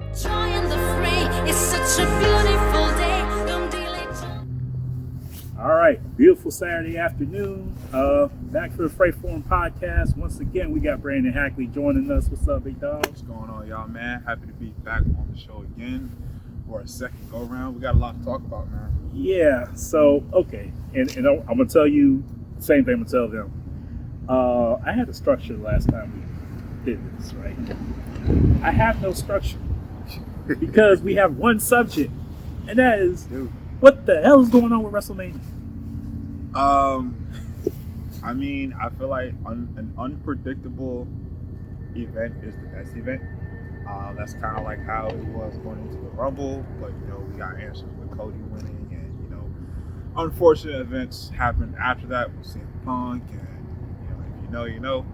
Join the fray. It's such a beautiful day. Don't delay. All right, beautiful Saturday afternoon. Back for the Fray Forum podcast. Once again, we got Brandon Hackley joining us. What's up, big dog? What's going on, y'all, man? Happy to be back on the show again for a second go round. We got a lot to talk about, man. Yeah. So okay, and I'm gonna tell you the same thing I'm gonna tell them. I had a structure last time we did this, right? I have no structure because we have one subject, and that is what the hell is going on with WrestleMania. I mean, I feel like an unpredictable event is the best event. That's kind of like how it was going into the Rumble, but we got answers with Cody winning, and unfortunate events happened after that with CM Punk, and if you know.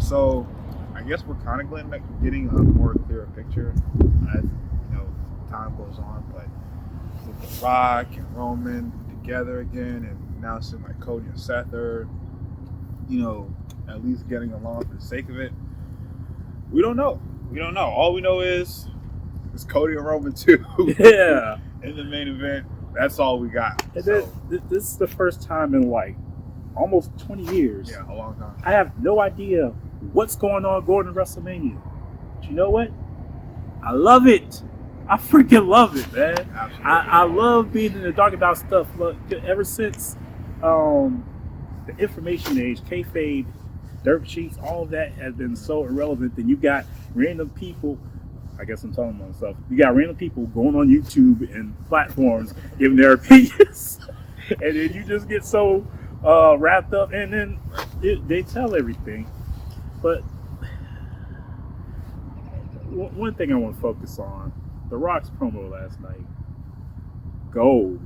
So I guess we're kind of getting a more clearer picture as time goes on, but with The Rock and Roman together again, and now it seems like Cody and Seth are, at least getting along for the sake of it. We don't know. All we know is it's Cody and Roman too. Yeah. In the main event. That's all we got. And this is the first time in like almost 20 years. Yeah, a long time. I have no idea what's going on going to WrestleMania. But you know what? I love it. I freaking love it, man. Absolutely. I love being in the dark about stuff. Look, ever since the information age, kayfabe, dirt sheets, all of that has been so irrelevant. Then you got random people. I guess I'm telling myself. You got random people going on YouTube and platforms giving their opinions, and then you just get so wrapped up, and then they tell everything. But one thing I want to focus on: The Rock's promo last night. Gold.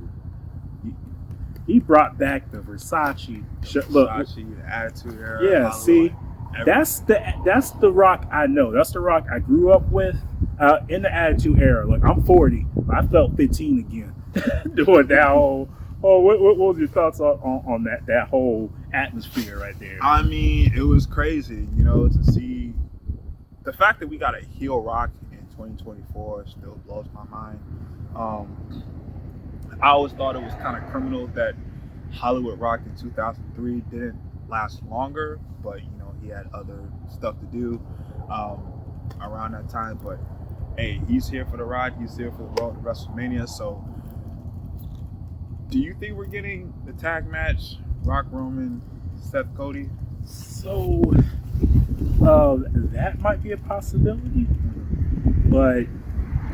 He brought back the Versace shirt. Look, Versace, the Attitude Era. yeah. See, that's the Rock I know. That's the Rock I grew up with in the Attitude Era. Like, I'm 40, but I felt 15 again doing that whole. Oh, what was your thoughts on that whole atmosphere right there? I mean, it was crazy, to see the fact that we got a heel Rock in 2024 still blows my mind. I always thought it was kind of criminal that Hollywood Rock in 2003 didn't last longer, but he had other stuff to do around that time. But hey, he's here for the ride. He's here for the road to WrestleMania. So, do you think we're getting the tag match, Rock, Roman, Seth, Cody? So that might be a possibility, but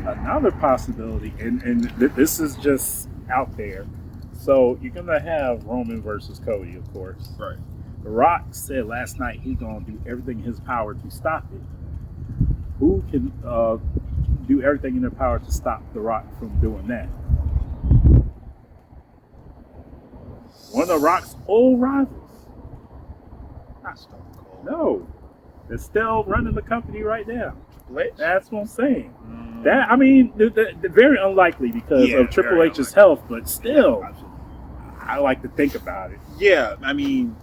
another possibility, and this is just out there. So you're gonna have Roman versus Cody, of course. Right. The Rock said last night he's gonna do everything in his power to stop it. Who can do everything in their power to stop The Rock from doing that? One of The Rock's old rivals. Not Stone Cold. No, they're still running the company right now. Triple H? That's what I'm saying. That, I mean, they're very unlikely because of Triple H's health, but still, I like to think about it. Yeah, I mean,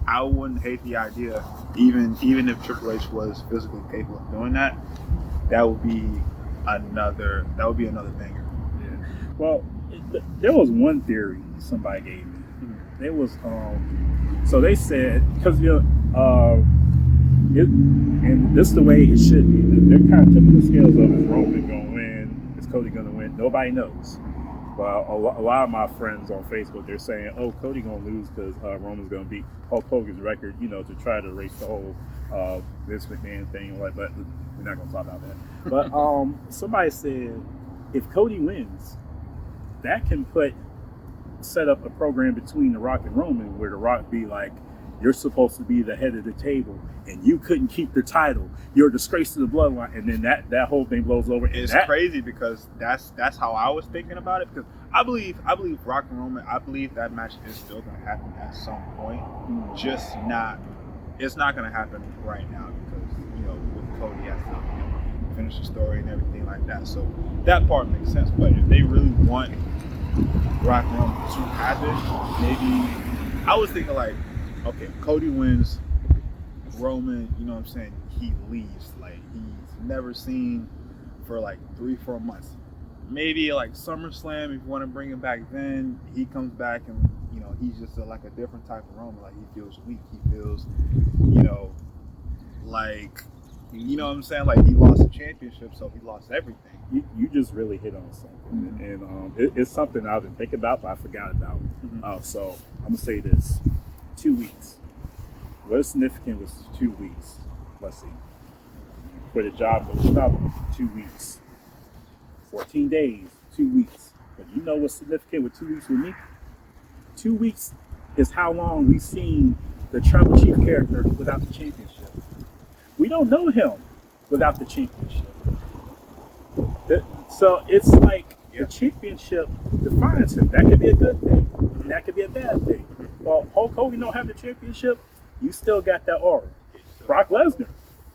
I wouldn't hate the idea, even if Triple H was physically capable of doing that. That would be another banger. Yeah. Well, there was one theory somebody gave me. It was so they said, because and this is the way it should be. They're kind of tipping the scales of, is Roman going to win? Is Cody going to win? Nobody knows. Well, a lot of my friends on Facebook, they're saying, oh, Cody going to lose because Roman's going to beat Hulk Hogan's record, to try to erase the whole Vince McMahon thing. But we're not going to talk about that. But somebody said, if Cody wins, that can set up a program between The Rock and Roman where The Rock be like, you're supposed to be the head of the table, and you couldn't keep the title. You're a disgrace to the bloodline, and then that whole thing blows over. It's crazy because that's how I was thinking about it. Because I believe Rock and Roman. I believe that match is still going to happen at some point. Just not. It's not going to happen right now because with Cody has to finish the story and everything like that. So that part makes sense. But if they really want Rock and Roman to happen, maybe I was thinking like, okay, Cody wins, Roman, you know what I'm saying, he leaves. Like, he's never seen for like 3-4 months. Maybe like SummerSlam, if you want to bring him back, then he comes back and, you know, he's just like a different type of Roman. Like, he feels weak. He feels, you know, like, you know what I'm saying? Like, he lost the championship, so he lost everything. You just really hit on something, and it's something I didn't think about, but I forgot about. So I'm gonna say this: 2 weeks. What is significant was 2 weeks? Let's see. For the job with another 2 weeks, 14 days, 2 weeks. But you know what's significant with 2 weeks with me? 2 weeks is how long we've seen the tribal chief character without the championship. We don't know him without the championship. So it's like the championship defines him. That could be a good thing, and that could be a bad thing. Well, Hulk Hogan don't have the championship, you still got that aura. Brock Lesnar,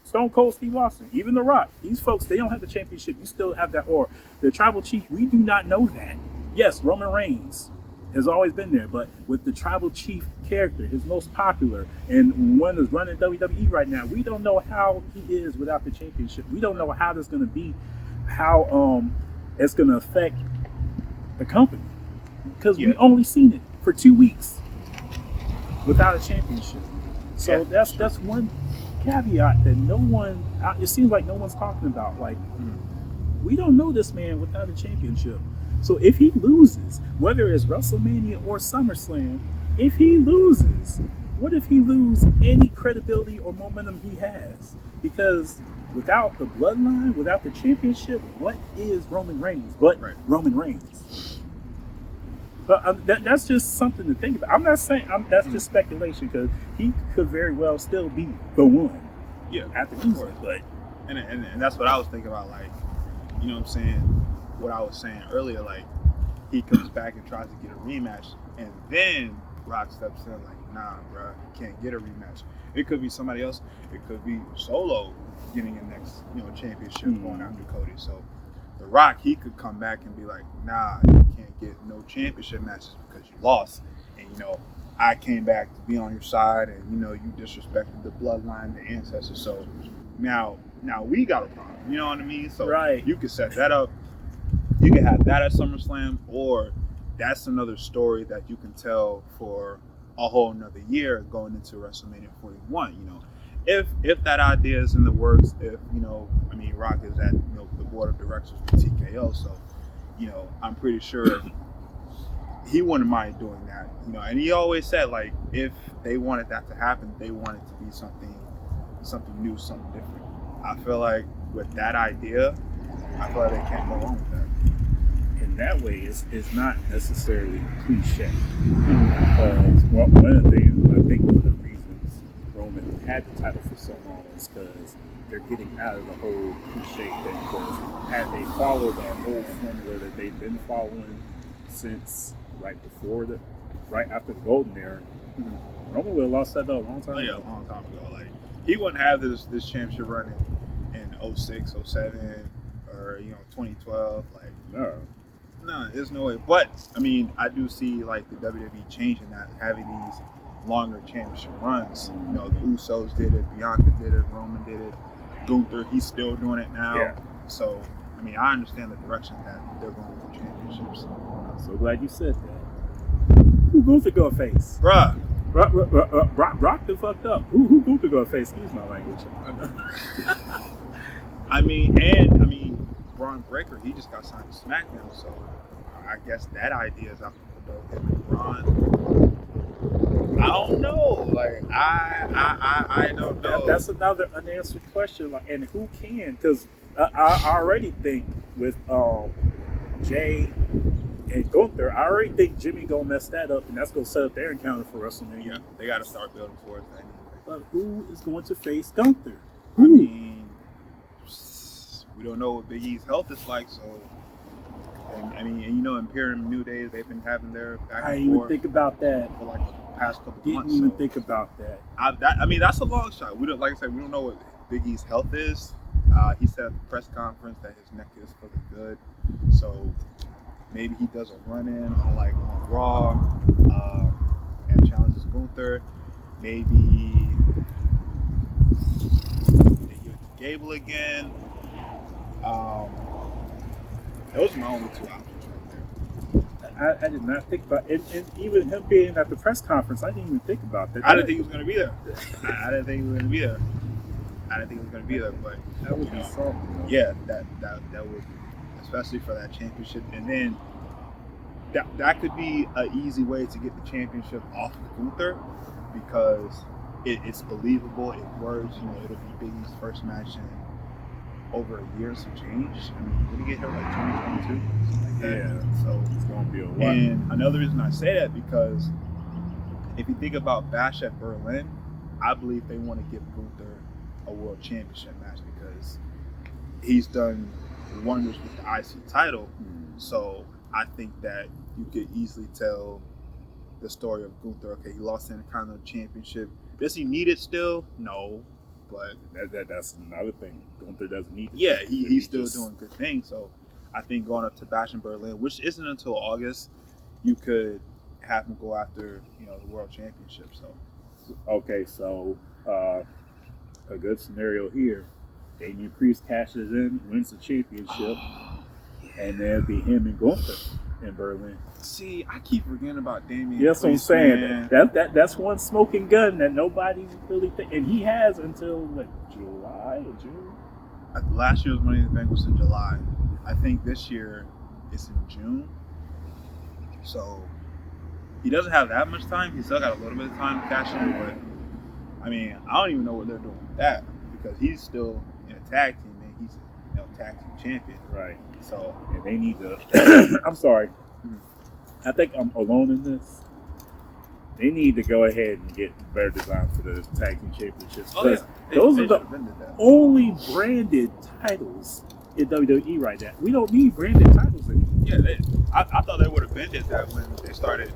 Stone Cold Steve Austin, even The Rock, these folks, they don't have the championship, you still have that aura. The tribal chief, we do not know that. Yes, Roman Reigns has always been there, but with the tribal chief character, his most popular, and one that's running WWE right now, we don't know how he is without the championship. We don't know how that's going to be, how it's going to affect the company, because we only seen it for 2 weeks without a championship. So that's one caveat that no one, it seems like no one's talking about. Like, we don't know this man without a championship. So if he loses, whether it's WrestleMania or SummerSlam, if he loses, what if he loses any credibility or momentum he has? Because without the bloodline, without the championship, what is Roman Reigns but Roman Reigns? But that's just something to think about. I'm not saying that's just speculation, because he could very well still be the one. Yeah, after losing, but and that's what I was thinking about. Like, you know what I'm saying? What I was saying earlier, like, he comes back and tries to get a rematch, and then Rock steps in like, nah, bro, you can't get a rematch. It could be somebody else. It could be Solo getting a next, you know, championship going after Cody. So The Rock, he could come back and be like, nah, you can't get no championship matches because you lost. And, you know, I came back to be on your side, and, you know, you disrespected the bloodline, the ancestors. So now we got a problem. You know what I mean? So you could set that up. You can have that at SummerSlam, or that's another story that you can tell for a whole nother year going into WrestleMania 41. You know, if that idea is in the works, if, you know, I mean, Rock is at, you know, the board of directors with TKO, so, you know, I'm pretty sure he wouldn't mind doing that. You know, and he always said, like, if they wanted that to happen, they want it to be something new, something different. I feel like with that idea, I feel like they can't go wrong with that. In that way, it's not necessarily cliche. Because one of the things, I think one of the reasons Roman had the title for so long is because they're getting out of the whole cliche thing. Because had they followed that whole formula that they've been following since right after the Golden Era, Roman would have lost that belt a long time ago. Yeah, a long time ago. Like, he wouldn't have this championship run in 06, 07, or, you know, 2012. Like, no, there's no way. But I mean, I do see like the WWE changing that, having these longer championship runs. You know, the Usos did it, Bianca did it, Roman did it, Gunther, he's still doing it now. Yeah. So I mean, I understand the direction that they're going with championships. I'm so glad you said that. Who Gunther gonna face? Bruh. Brock the fucked up. Who Gunther gonna face? Excuse my language. I mean, Braun Breaker, he just got signed to SmackDown, so I guess that idea is out the window. Him and Braun, I don't know. Like, I don't know. That's another unanswered question. Like, and who can? Because I already think with Jay and Gunther, I already think Jimmy gonna mess that up, and that's gonna set up their encounter for WrestleMania. Yeah, they got to start building towards that. But who is going to face Gunther? I mean, we don't know what Big E's health is like, so. And, I mean, you know, Imperium New Days, they've been having their back and forth. I didn't even think about that. For like the past couple months. Didn't even think about that. I mean, that's a long shot. We don't, like I said, we don't know what Big E's health is. He said at the press conference that his neck is feeling good, so maybe he does a run-in on Raw and challenges Gunther. Maybe Gable again. Those are my only two options right there. I did not think about it. And even him being at the press conference, I didn't even think about that. I didn't think he was going to be there. I didn't think he was going to be there. I didn't think he was going to be there, but that would be something. Yeah, that would, especially for that championship, and then that could be an easy way to get the championship off of Gunther because it's believable. It works. You know, it'll be Big E's first match in over a year, some change. I mean, did he get here like 2022? Something like that. Yeah, So it's going to be a while. And another reason I say that because if you think about Bash at Berlin, I believe they want to give Gunther a world championship match because he's done wonders with the IC title. So I think that you could easily tell the story of Gunther. Okay, he lost the Intercontinental Championship. Does he need it still? No, but that's another thing. Gunther doesn't need it. Yeah, he's still doing good things. So I think going up to Bash in Berlin, which isn't until August, you could have him go after the world championship. So okay, so a good scenario here. Damian Priest cashes in, wins the championship, and then it'd be him and Gunther in Berlin. See, I keep forgetting about Damian. Yeah, that's what I'm saying. That's one smoking gun that nobody really and he has until like July or June. Last year's Money in the Bank was in July. I think this year it's in June. So he doesn't have that much time. He's still got a little bit of time to cash in, but I mean, I don't even know what they're doing with that because he's still in a tag team and he's tag team champion. Right. So and they need to I'm sorry. I think I'm alone in this. They need to go ahead and get better design for the tag team championships. Oh, yeah. Those are the only branded titles in WWE right now. We don't need branded titles anymore. Yeah, I thought they would have bended that when they started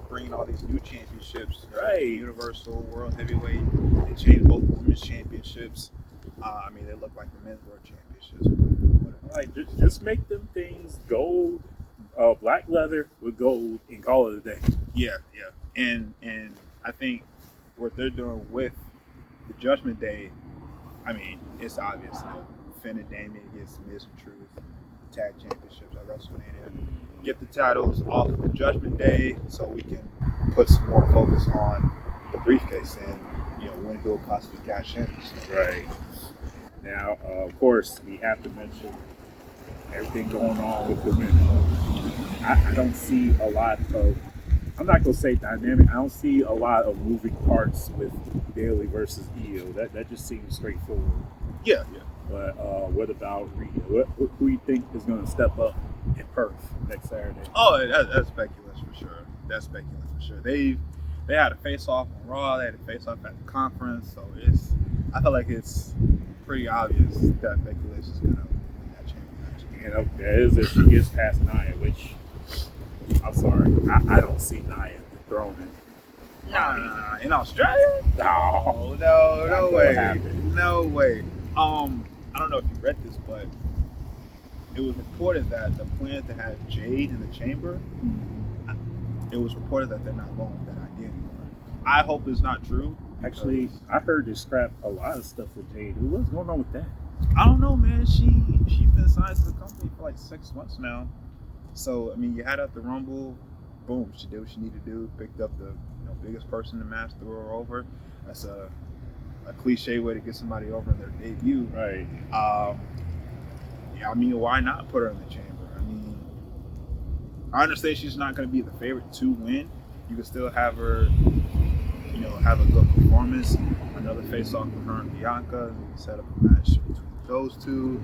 bringing all these new championships. Right. Universal, World Heavyweight. They changed both women's championships. I mean, they look like the men's world championships. Like, just make them things gold, black leather with gold, and call it a day. Yeah. And I think what they're doing with the Judgment Day, I mean, it's obvious. Finn and Damien against Miz and Truth, tag championships at WrestleMania. Get the titles off of the Judgment Day so we can put some more focus on the briefcase and when Bill possibly cash in. Right. Now, of course, we have to mention everything going on with the women. I don't see a lot of, I'm not going to say dynamic, I don't see a lot of moving parts with Bayley versus Io. That just seems straightforward. Yeah. But what about Rhea? Who do you think is going to step up in Perth next Saturday? Oh, that's speculous for sure. They had a face-off on Raw. They had a face-off at the conference. So I feel like it's pretty obvious that Becky Lynch is going to win that championship. That is if she gets past Nia, which I'm sorry, I don't see Nia dethroning. Nah, in Australia? No way. Happen. No way. I don't know if you read this, but it was reported that the plan to have Jade in the chamber, it was reported that they're not going with that idea anymore. I hope it's not true. Actually, I heard they scrapped a lot of stuff with Jade. What's going on with that? I don't know, man. She's been signed to the company for like 6 months now. So, I mean, you had at the Rumble, boom, she did what she needed to do, picked up the biggest person in the match, threw her over. That's a cliche way to get somebody over in their debut. Right. I mean, why not put her in the chamber? I mean, I understand she's not going to be the favorite to win. You can still have her, have a good performance. Another face-off with her and Bianca. You can set up a match between those two.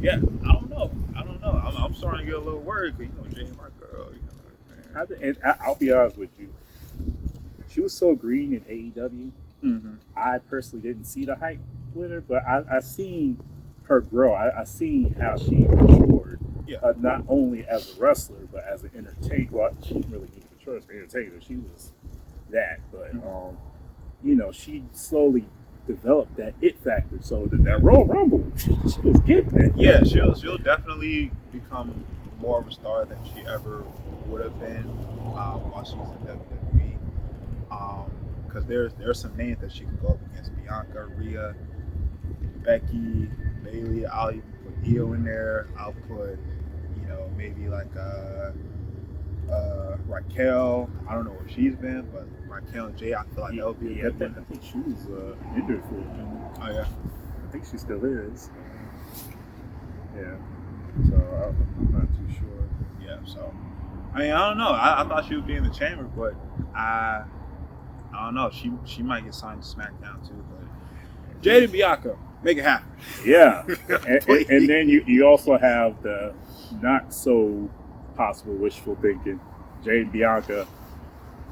Yeah, I don't know. I'm starting to get a little worried because, Jay, my girl. And I'll be honest with you. She was so green in AEW. Mm-hmm. I personally didn't see the hype with her, but I seen her grow. I seen how she matured. Yeah. Not only as a wrestler, but as an entertainer. Well, she didn't really need to mature as an entertainer. She was that. But, she slowly developed that it factor. So that Royal Rumble, she was getting it. Yeah, she'll definitely become more of a star than she ever would have been while she was in WWE. because there's some names that she can go up against: Bianca, Rhea, Becky, Bailey. I'll even put Io in there. I'll put, maybe like Raquel. I don't know where she's been, but Raquel and Jay, I feel like that would be a good one. I think she was injured for a minute. Oh yeah, I think she still is. Yeah. So I'm not too sure. yeah. So I mean, I don't know. I thought she would be in the chamber, but I don't know. She might get signed to SmackDown too. But Jade and Bianca, make it happen. Yeah. and then you also have the not so possible wishful thinking. Jade and Bianca,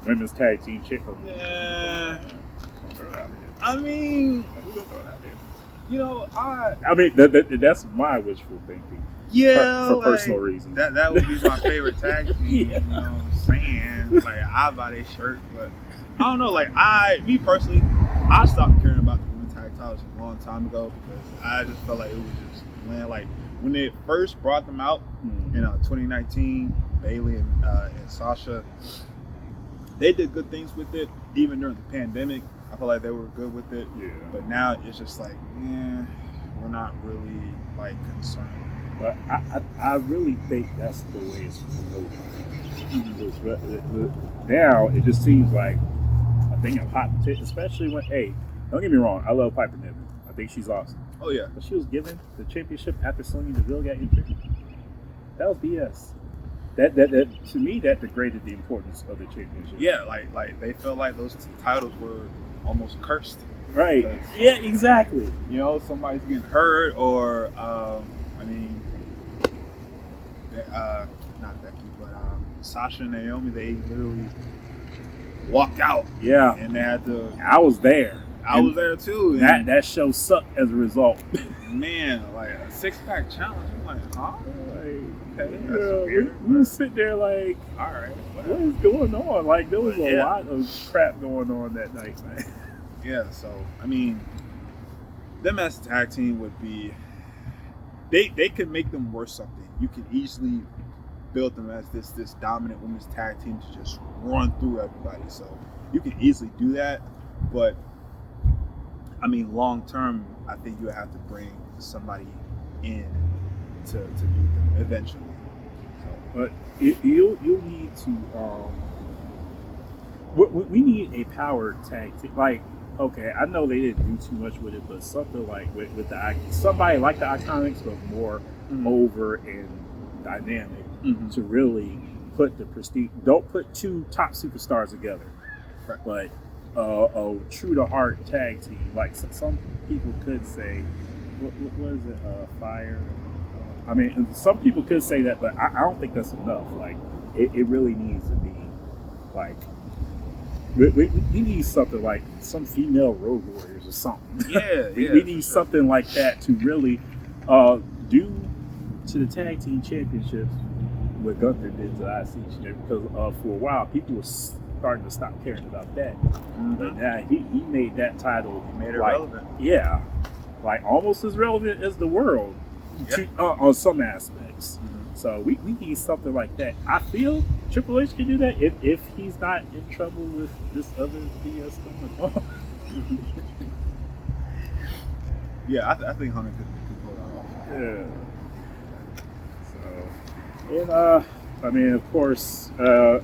women's tag team champion. Yeah. I mean, I mean that's my wishful thinking. Yeah, for personal reasons. That would be my favorite tag team. Yeah. You know what I'm saying? Like, I buy their shirt, but I don't know. Like, me personally, I stopped caring about the women's tag titles a long time ago because I just felt like it was just man. Like when they first brought them out in 2019, Bailey and Sasha, they did good things with it. Even during the pandemic, I felt like they were good with it. Yeah. But now it's just like, we're not really like concerned. But I really think that's the way it's promoted. Now it just seems like a thing of hot potato, especially when, hey, don't get me wrong, I love Piper Niven. I think she's awesome. Oh yeah. But she was given the championship after Sonya Deville got injured. That was BS. That to me that degraded the importance of the championship. Yeah, like they felt like those titles were almost cursed. Right. Yeah, exactly. Somebody's getting hurt or not Becky, but Sasha and Naomi, they literally walked out. Yeah. And they had to. I was there. I was there too. That show sucked as a result. Man, like a 6-pack challenge. I'm like, huh? Okay, that's weird. We sit there like, all right, what is going on? Like there was a lot of crap going on that night, man. Yeah, so I mean, them as a tag team would be. They could make them worth something. You could easily build them as this dominant women's tag team to just run through everybody. So you can easily do that, but I mean, long term, I think you have to bring somebody in to beat them eventually. So. But you'll need to. We need a power tag team. Like, okay, I know they didn't do too much with it, but something like with somebody like the Iconics, but more over and dynamic to really put the prestige. Don't put two top superstars together, right. But a true to heart tag team. Like some people could say, what is it? Fire. I mean, some people could say that, but I don't think that's enough. Like, it really needs to be like. We need something like some female road warriors or something. Yeah, we need something like that to really do to the tag team championships what Gunther did to the IC championship. Because for a while, people were starting to stop caring about that. But now he made that title. He made it relevant. Yeah, like almost as relevant as the world on some aspects. So we need something like that. I feel Triple H can do that if he's not in trouble with this other BS going on. Yeah, I think Hunter could pull that off. Yeah. So, and I mean, of course, but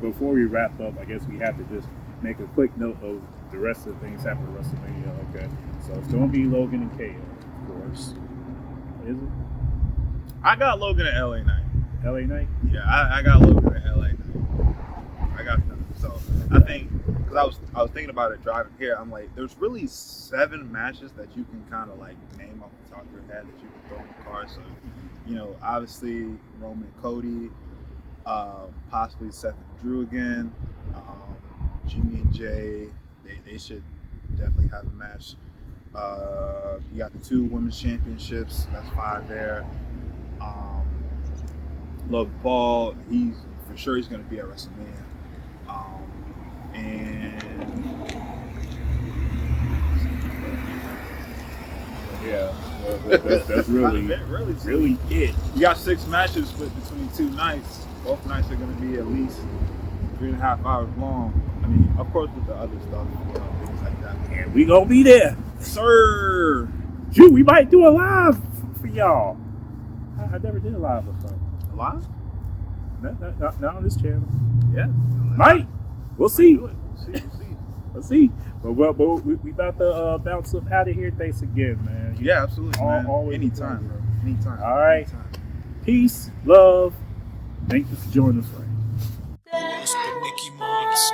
before we wrap up, I guess we have to just make a quick note of the rest of the things happening at WrestleMania. Okay, so it's going to be Logan and KO, of course. Is it? I got Logan at LA Knight. LA Knight? Yeah, I got Logan at LA Knight. I got them. So I think, because I was thinking about it driving here, I'm like, there's really 7 matches that you can kind of like name off the top of your head that you can throw in the card. So, obviously Roman and Cody, possibly Seth and Drew again, Jimmy and Jay, they should definitely have a match. You got the 2 women's championships, that's 5 there. Logan Paul, he's going to be at WrestleMania. That's really it. You got 6 matches split between 2 nights. Both nights are going to be at least 3.5 hours long. I mean, of course, with the other stuff, things like that. And we gonna be there. Sir, Shoot, we might do a live for y'all. I never did a live before. live? Not on this channel. Yeah. Might. We'll see. We'll see. We'll see. But we about to bounce up out of here. Thanks again, man. Yeah, absolutely, man. Always Anytime, bro. Anytime. All right. Anytime. Peace, love. Thank you for joining us, Fray. It's the Mickey Mouse.